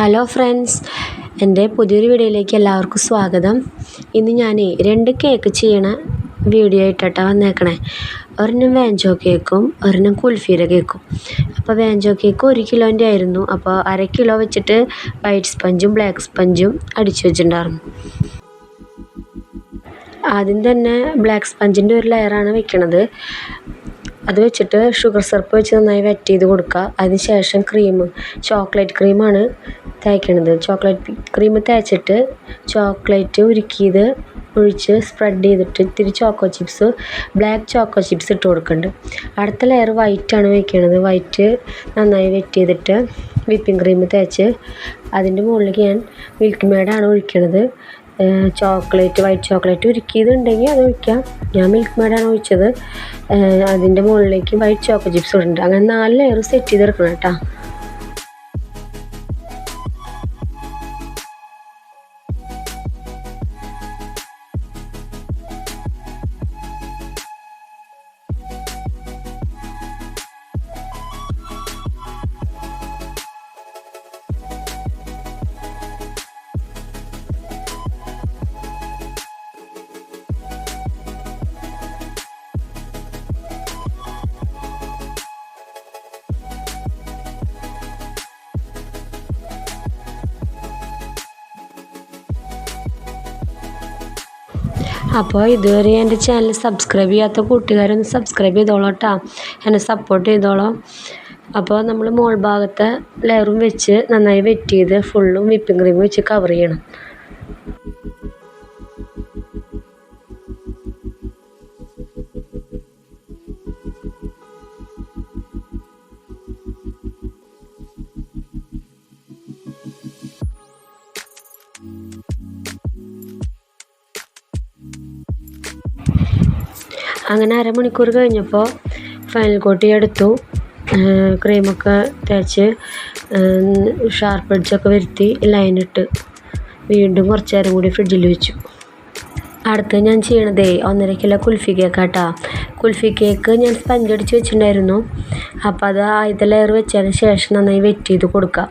Hello friends, എൻ്റെ പുതിയൊരു വീഡിയോയിലേക്ക് എല്ലാവർക്കും സ്വാഗതം. ഇന്ന് ഞാൻ 2 കേക്ക് ചെയ്യണ വീഡിയോ ആയിട്ടാണ് വന്നേക്കണേ. ഒരെണ്ണം വാഞ്ചോ കേക്കും ഒരെണ്ണം കുൽഫിയുടെ കേക്കും. അപ്പോൾ വാഞ്ചോ കേക്ക് 1 കിലോൻ്റെ ആയിരുന്നു. അപ്പോൾ 1/2 കിലോ വെച്ചിട്ട് വൈറ്റ് സ്പഞ്ചും ബ്ലാക്ക് സ്പഞ്ചും അടിച്ചു വെച്ചിട്ടുണ്ടായിരുന്നു. ആദ്യം തന്നെ ബ്ലാക്ക് സ്പഞ്ചിൻ്റെ ഒരു ലെയറാണ് വെക്കണത്. അത് വെച്ചിട്ട് ഷുഗർ സിറപ്പ് വെച്ച് നന്നായി വെറ്റ് ചെയ്ത് കൊടുക്കുക. അതിന് ശേഷം ചോക്ലേറ്റ് ക്രീമാണ് തേക്കണത്. ചോക്ലേറ്റ് ക്രീം തേച്ചിട്ട് ചോക്ലേറ്റ് ഉരുക്കിയത് ഒഴിച്ച് സ്പ്രെഡ് ചെയ്തിട്ട് ഇത്തിരി ബ്ലാക്ക് ചോക്കോ ചിപ്സ് ഇട്ട് കൊടുക്കുന്നുണ്ട്. അടുത്ത ലെയർ വൈറ്റാണ് വെക്കണത്. വൈറ്റ് നന്നായി വെറ്റ് ചെയ്തിട്ട് വിപ്പിംഗ് ക്രീം തേച്ച് അതിൻ്റെ മുകളിലേക്ക് ഞാൻ മിൽക്ക് മെയ്ഡാണ് ഒഴിക്കണത്. വൈറ്റ് ചോക്ലേറ്റ് ഉരുക്കിയതുണ്ടെങ്കിൽ അത് ഒഴിക്കാം. ഞാൻ മിൽക്ക് മെയ്ഡാണ് ഒഴിച്ചത്. അതിൻ്റെ മുകളിലേക്ക് വൈറ്റ് ചോക്കോ ചിപ്സ് ഇടുന്നുണ്ട്. അങ്ങനെ 4 ലെയർ സെറ്റ് ചെയ്തെടുക്കണം കേട്ടോ. അപ്പോൾ ഇതുവരെ എൻ്റെ ചാനൽ സബ്സ്ക്രൈബ് ചെയ്യാത്ത കൂട്ടുകാരൊന്ന് സബ്സ്ക്രൈബ് ചെയ്തോളൂ കേട്ടോ. എന്നെ സപ്പോർട്ട് ചെയ്തോളൂ. അപ്പോൾ നമ്മൾ മോൾ ഭാഗത്തെ ലെയറും വെച്ച് നന്നായി വെറ്റ് ചെയ്ത് ഫുള്ളും വിപ്പിംഗ് ക്രീം വെച്ച് കവർ ചെയ്യണം. അങ്ങനെ അരമണിക്കൂർ കഴിഞ്ഞപ്പോൾ ഫൈനൽ കോട്ട് എടുത്തു. ക്രീമൊക്കെ തേച്ച് ഷാർപ്പ് എഡ്ജൊക്കെ വരുത്തി ലൈനിട്ട് വീണ്ടും കുറച്ച് നേരം കൂടി ഫ്രിഡ്ജിൽ വെച്ചു. അടുത്ത് ഞാൻ ചെയ്യണതേ 1.5 കിലോ കുൽഫി കേക്കാട്ടോ. കുൽഫി കേക്ക് ഞാൻ സ്പഞ്ച് അടിച്ച് വെച്ചിട്ടുണ്ടായിരുന്നു. അപ്പോൾ അത് ആദ്യത്തെ ലെയർ വെച്ചതിന് ശേഷം നന്നായി വെറ്റ് ചെയ്ത് കൊടുക്കുക.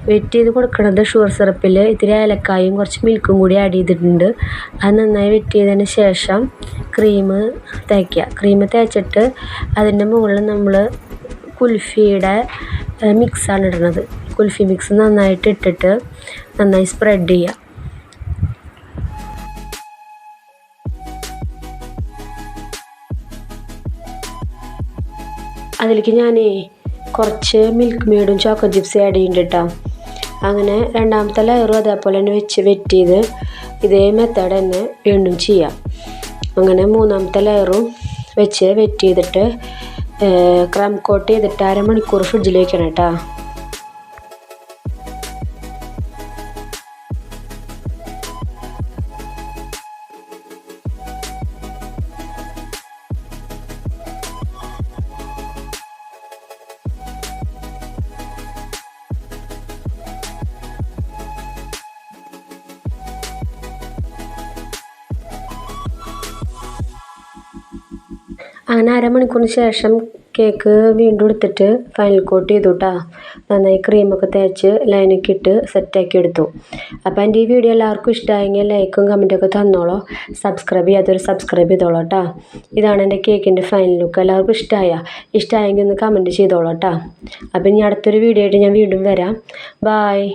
വെറ്റ് ചെയ്ത് കൊടുക്കണത് ഷുഗർ സിറപ്പിൽ ഇത്തിരി ഏലക്കായും കുറച്ച് മിൽക്കും കൂടി ആഡ് ചെയ്തിട്ടുണ്ട്. അത് നന്നായി വെറ്റ് ചെയ്തതിന് ശേഷം ക്രീം തേക്കുക. ക്രീം തേച്ചിട്ട് അതിൻ്റെ മുകളിൽ നമ്മൾ കുൽഫിയുടെ മിക്സാണ് ഇടുന്നത്. കുൽഫി മിക്സ് നന്നായിട്ട് ഇട്ടിട്ട് നന്നായി സ്പ്രെഡ് ചെയ്യുക. അതിലേക്ക് ഞാൻ കുറച്ച് മിൽക്ക് മെയ്ഡും ചോക്കോ ചിപ്സ് ആഡ് ചെയ്യുന്നുണ്ട് കേട്ടോ. അങ്ങനെ രണ്ടാമത്തെ ലെയറും അതേപോലെ തന്നെ വെച്ച് വെറ്റ് ചെയ്ത് ഇതേ മെത്തേഡ് തന്നെ വീണ്ടും ചെയ്യാം. അങ്ങനെ മൂന്നാമത്തെ ലെയറും വെച്ച് വെറ്റ് ചെയ്തിട്ട് ക്രം കോട്ട് ചെയ്തിട്ട് അരമണിക്കൂർ ഫ്രിഡ്ജിൽ വയ്ക്കണം കേട്ടോ. അങ്ങനെ അരമണിക്കൂറിന് ശേഷം കേക്ക് വീണ്ടും എടുത്തിട്ട് ഫൈനൽ കോട്ട് ചെയ്തു കേട്ടോ. നന്നായി ക്രീമൊക്കെ തേച്ച് ലൈനൊക്കെ ഇട്ട് സെറ്റാക്കി എടുത്തു. അപ്പോൾ എൻ്റെ ഈ വീഡിയോ എല്ലാവർക്കും ഇഷ്ടമായെങ്കിൽ ലൈക്കും കമൻറ്റൊക്കെ തന്നോളൂ. സബ്സ്ക്രൈബ് ചെയ്യാത്തൊരു സബ്സ്ക്രൈബ് ചെയ്തോളൂ കേട്ടോ. ഇതാണ് എൻ്റെ കേക്കിൻ്റെ ഫൈനൽ ലുക്ക്. എല്ലാവർക്കും ഇഷ്ടമായെങ്കിൽ ഒന്ന് കമൻറ്റ് ചെയ്തോളൂ കേട്ടോ. അപ്പോൾ ഇനി അടുത്തൊരു വീഡിയോ ആയിട്ട് ഞാൻ വീണ്ടും വരാം. ബായ്.